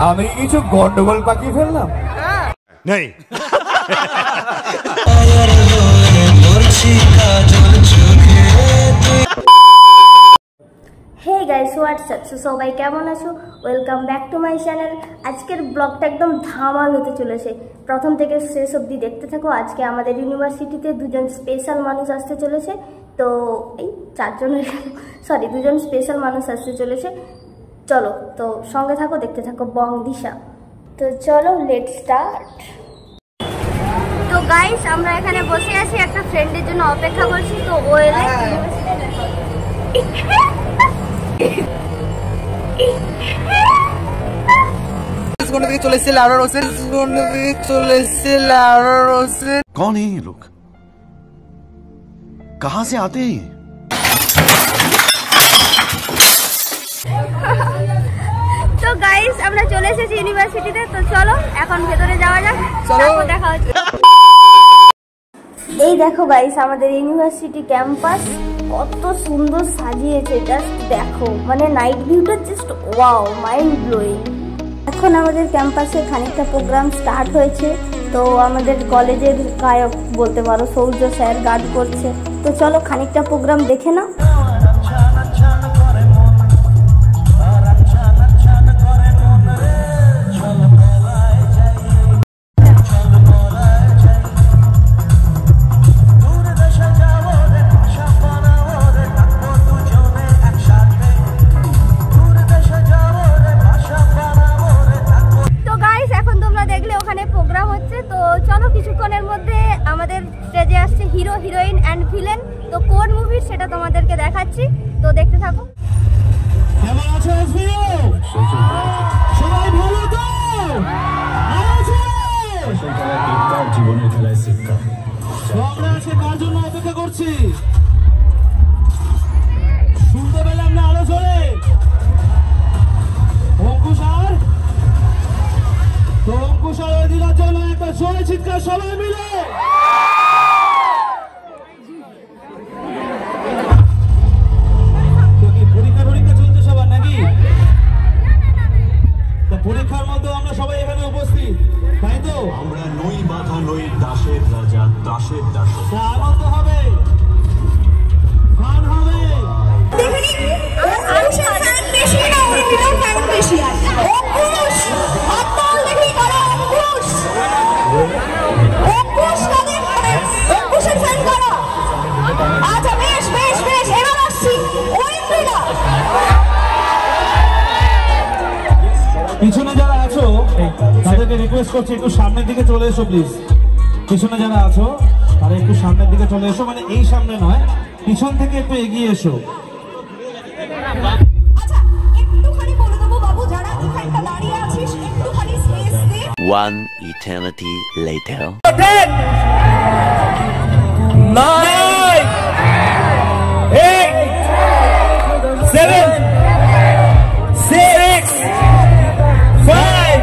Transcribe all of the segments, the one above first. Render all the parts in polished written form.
আমি কিছু গন্ডগোল পাকিয়ে ফেললাম? নেই। হে গাইস, হোয়াটসঅ্যাপ, সবাই কেমন আছো? Welcome back to my channel. আজকের ব্লগটা একদম ধামাল হতে চলেছে, প্রথম থেকে শেষ অবধি দেখতে থাকো। আজকে আমাদের ইউনিভার্সিটিতে দুজন স্পেশাল মানুষ আসতে চলেছে। তো এই দুজন স্পেশাল মানুষ আসতে চলেছে। চলো তো সঙ্গে থাকো, দেখতে থাকো বং দিশা। তো চলো লেটস স্টার্ট। তো গাইস, আমরা এখানে বসে আছি, একটা ফ্রেন্ডের জন্য অপেক্ষা করছি। তো ও এলে कौन है ये लोग? कहाँ से आते हैं? তো গাইস, আমরা চলে এসেছি ইউনিভার্সিটিতে। তো চলো এখন ভেতরে যাওয়া যাক, চলো দেখা হচ্ছে। এই দেখো গাইস, আমাদের ইউনিভার্সিটি ক্যাম্পাস কত সুন্দর সাজিয়েছে, জাস্ট দেখো, মানে নাইট ভিউটা জাস্ট ওয়াও, মাইন্ড ব্লোয়িং। এখন আমাদের ক্যাম্পাসে খানিকটা প্রোগ্রাম স্টার্ট হয়েছে। তো আমাদের কলেজের গায়ক বলতে পারো, সৌর্য স্যার গান করছে। তো চলো খানিকটা প্রোগ্রাম দেখে নাও। তো চলো কিছুক্ষণের মধ্যে আমাদের স্টেজে আসছে হিরো, হিরোইন অ্যান্ড ভিলেন। তো কোন মুভি সেটা তোমাদেরকে দেখাচ্ছি, তো দেখতে থাকো। কেমন আছো সবাই? ভালো তো? জীবনের খেলায় শিক্ষা আমরা আজকে কার জন্য অপেক্ষা করছি? শুনতে পেলাম না আলো চলে অঙ্কুশ আর তো অঙ্কুশ আর দিলার জন্য একটা জোরে চিৎকার সবাই মিলে। পরীক্ষা চলছে সবার নাকি? পরীক্ষার মধ্যে আমরা সবাই এখানে উপস্থিত, তাই তো? আমরা নই বাধা নই, দাসের রাজা দাসের দাস। আনন্দ হবে, গান হবে। পিছনে যারা আছো তাদেরকে রিকোয়েস্ট করছি একটু সামনের দিকে চলে এসো প্লিজ। পিছনে যারা আছো তারা একটু সামনের দিকে চলে এসো, মানে এই সামনে নয়, পিছন থেকে একটু এগিয়ে এসো। One eternity later. 9, 8, 7, 6, 5,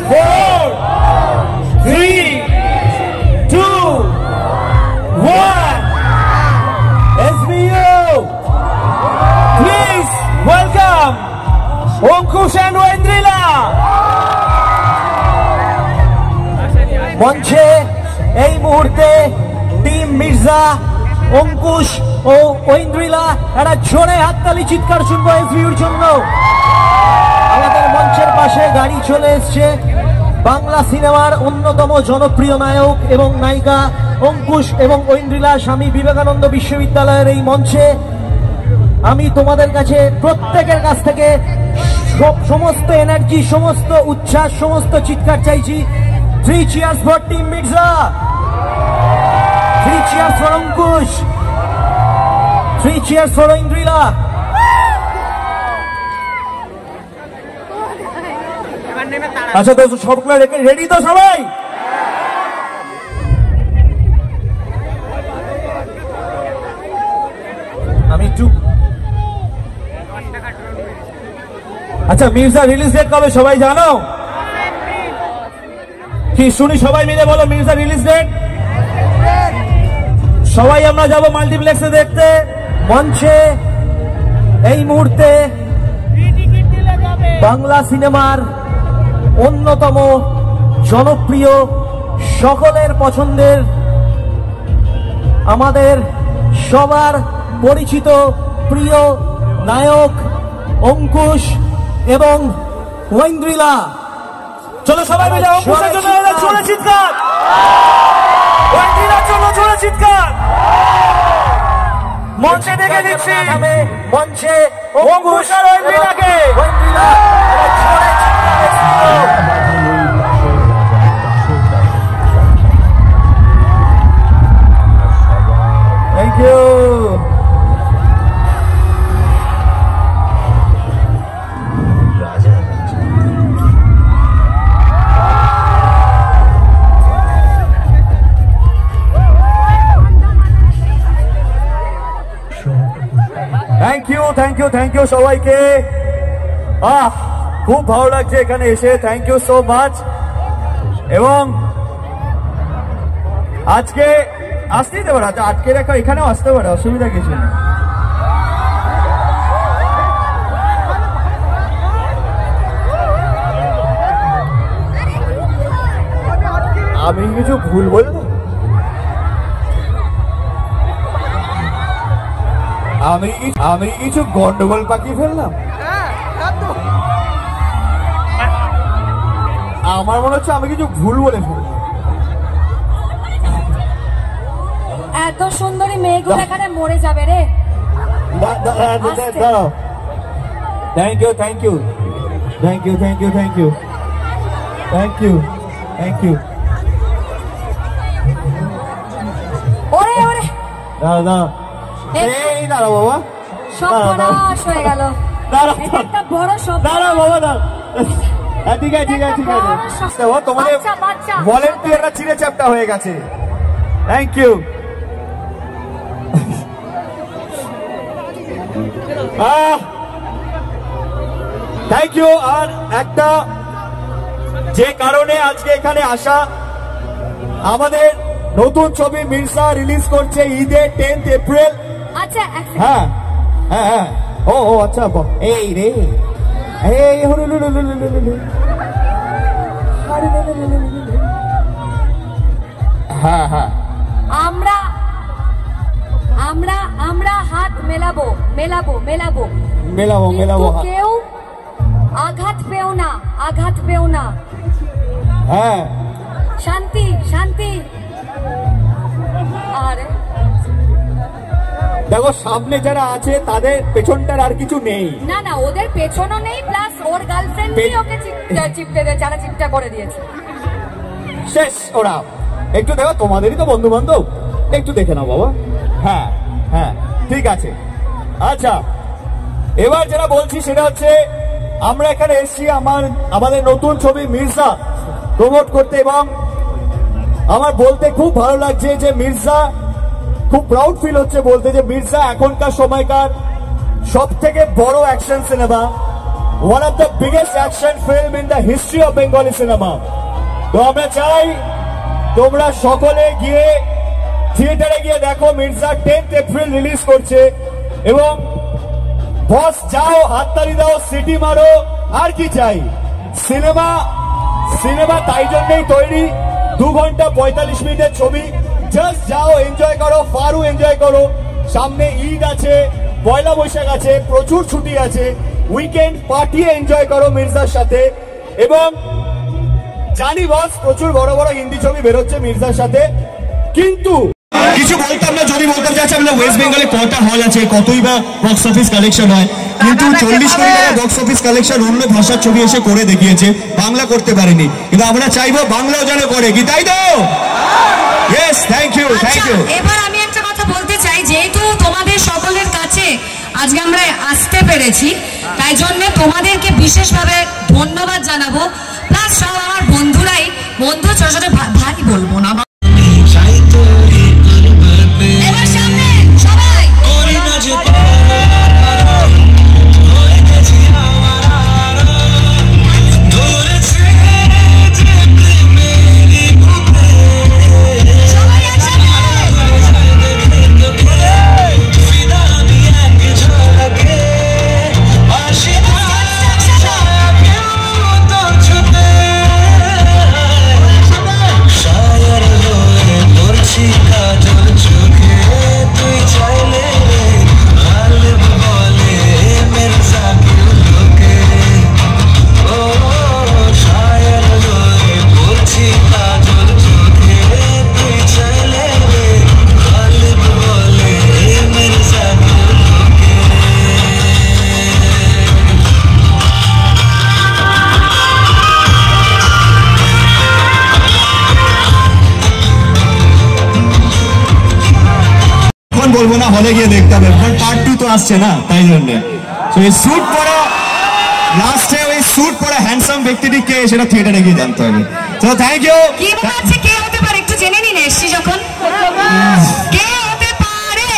4, 3, 2, 1. SBU, please welcome Ankush and Wendrila. মঞ্চে এই মুহূর্তে টিম মির্জা, অঙ্কুশ ও ঐন্দ্রিলা। একটা জোরে হাততালি চিৎকার শুনবো এসবিউর জন্য। আমাদের মঞ্চের পাশে গাড়ি চলে এসছে বাংলা সিনেমার অন্যতম জনপ্রিয় নায়ক এবং নায়িকা অঙ্কুশ এবং ঐন্দ্রিলা স্বামী বিবেকানন্দ বিশ্ববিদ্যালয়ের এই মঞ্চে। আমি তোমাদের কাছে প্রত্যেকের কাছ থেকে সমস্ত এনার্জি, সমস্ত উচ্ছ্বাস, সমস্ত চিৎকার চাইছি। 3 cheers for Team Mirza, 3 cheers for Ankush, 3 cheers for Indrila. আচ্ছা তো সবগুলো রেডি তো সবাই? আমি একটু আচ্ছা, মির্জা রিলিজ ডেট কবে সবাই জানো কি? শুনি সবাই মিলে বলো, মির্জা রিলিজ ডেট। সবাই আমরা যাব মাল্টিপ্লেক্সে দেখতে। মঞ্চে এই মুহূর্তে বাংলা সিনেমার অন্যতম জনপ্রিয় সকলের পছন্দের আমাদের সবার পরিচিত প্রিয় নায়ক অঙ্কুশ এবং ঐন্দ্রিলা। চলো সবাই মিলে অঙ্কুশের জন্য জোরে চিৎকার, ঐন্দ্রিলার জন্য জোরে চিৎকার। মঞ্চে দেখে দিচ্ছি, মঞ্চে অঙ্কুশ আর ঐন্দ্রিলাকে। ঐন্দ্রিলা জোরে চিৎকার। Thank you. Thank you সবাইকে। খুব ভালো লাগছে এখানে এসে, থ্যাংক ইউ সো মাচ। এবং আজকে আসতেই দেবো না, আজকে রেখা এখানেও আসতে পারে, অসুবিধা কিছু নেই। আমি কিছু ভুল বলবো? আমি কিছু গন্ডগোল পাকিয়ে ফেললাম? আমার মনে হচ্ছে আমি কিছু ভুল বলে ফেললাম। এত সুন্দরী মেয়েগুলো এখানে মরে যাবে রে। Thank you thank you thank you thank you thank you thank you thank you. ওরে ওরে দাদা এই দাঁড়া বাবা, সর্বনাশ হয়ে গেল। এটা একটা বড় সব। দাঁড়া বাবা দাঁড়া। ঠিক আছে ঠিক আছে ঠিক আছে, তোমাদের ভলেন্টিয়াররা চিড়ে চ্যাপটা হয়ে গেছে। Thank you. Thank you. আর একটা যে কারণে আজকে এখানে আসা, আমাদের নতুন ছবি মির্জা রিলিজ করছে ঈদে 10th এপ্রিল। আচ্ছা হ্যাঁ হ্যাঁ হ্যাঁ ও ও আচ্ছা এই রে এই হ্যাঁ হ্যাঁ আমরা আমরা আমরা হাত মেলাবো মেলাবো মেলাবো মেলাবো মেলাবো। কেউ আঘাত পেও না, আঘাত পেও না। হ্যাঁ শান্তি শান্তি। আরে দেখো সামনে যারা আছে তাদের পেছনটার আর কিছু নেই। না না, ওদের পেছনও নেই, প্লাস ওর গার্লফ্রেন্ডই ওকে চিপটে চারা চিপটা করে দিয়েছে। শেষ ওরা। একটু দেখো, তোমাদেরই তো বন্ধু বান্ধব, একটু দেখে নাও বাবা। হ্যাঁ হ্যাঁ ঠিক আছে। আচ্ছা এবার যেটা বলছি সেটা হচ্ছে, আমরা এখানে এসেছি আমাদের নতুন ছবি মির্জা প্রমোট করতে, এবং আমার বলতে খুব ভালো লাগছে যে মির্জা, খুব প্রাউড ফিল হচ্ছে বলতে যে মির্জা এখনকার সময়কার সব থেকে বড় action cinema, one of the biggest action film in the history of Bengali cinema. তো আমরা চাই তোমরা সকলে গিয়ে থিয়েটারে গিয়ে দেখো, মির্জা 10th এপ্রিল রিলিজ করছে। এবং বস যাও, হাততালি দাও, সিটি মারো, আর কি চাই। সিনেমা সিনেমা তাই জন্যই তৈরি, 2 ঘন্টা 45 মিনিটের ছবি। জাস্ট যাও, এনজয় করো, ফারু এনজয় করো। সামনে ঈদ আছে, পয়লা বৈশাখ আছে, প্রচুর ছুটি আছে, উইকেন্ড পার্টিয়ে এনজয় করো মির্জার সাথে। এবং জানি বস প্রচুর বড় বড় হিন্দি ছবি বেরোচ্ছে মির্জার সাথে, কিন্তু কিছু বলতাম না যদি বলতাম যে আচ্ছা আমাদের ওয়েস্ট বেঙ্গলে কটা হল আছে, কতই বা বক্স অফিস কালেকশন হয়, কিন্তু 40 কোটি টাকা বক্স অফিস কালেকশন অন্য ভাষার ছবি এসে করে দেখিয়েছে, বাংলা করতে পারেনি। কিন্তু আমরা চাইবো বাংলাও যেন করে, কি তাই তো? Yes, thank you thank you. এবার আমি একটা কথা বলতে চাই, যেহেতু তোমাদের সকলের কাছে আজকে আমরা আসতে পেরেছি, তাই জন্য তোমাদেরকে বিশেষভাবে ধন্যবাদ জানাবো। প্লাস সব আমার বন্ধুরাই, বন্ধু ছোট ছোট ভাই বলবো না, এবার সামনে সবাই বলবো না, হলে গিয়ে দেখতে হবে, পার্ট 2 তো আসছে না, তাই জন্য। তো এই স্যুট পরা লাস্টে ওই স্যুট পরা হ্যান্ডসাম ব্যক্তিটি কে সেটা থিয়েটারে গিয়ে জানতে হবে। তো থ্যাংক ইউ। কি মনে হচ্ছে কে হতে পারে একটু জেনে নিন এসছি যখন। কে হতে পারে?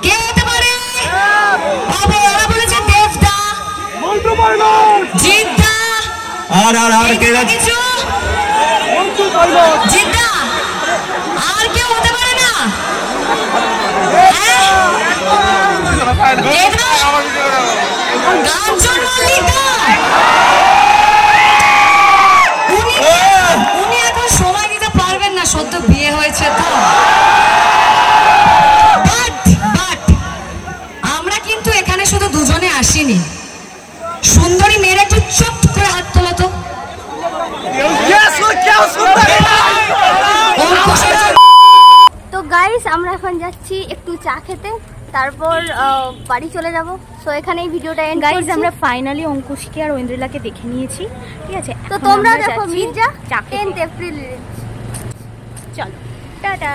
কে হতে পারে? ওরা বলেছে দেবদা, জিদ্দা, আর কে কিছু জিদ্দা, আর কেউ হতে পারে না? কাঞ্চন মল্লিকা, উনি এখন সময় দিতে পারবেন না, সদ্য বিয়ে হয়েছে তো। বাট আমরা কিন্তু এখানে শুধু দুজনে আসিনি। সুন্দরী মেয়েরা একটু চুপ করে হাত তোলো তো। তো গাইস আমরা এখন যাচ্ছি একটু চা খেতে, তারপর বাড়ি চলে যাব। সো এখানে এই ভিডিওটা এন্ড গাইস আমরা ফাইনালি অঙ্কুশকে আর ঐন্দ্রিলাকে দেখে নিয়েছি, ঠিক আছে? তো তোমরা দেখো মির্জা 10 এপ্রিল। চলো টাটা।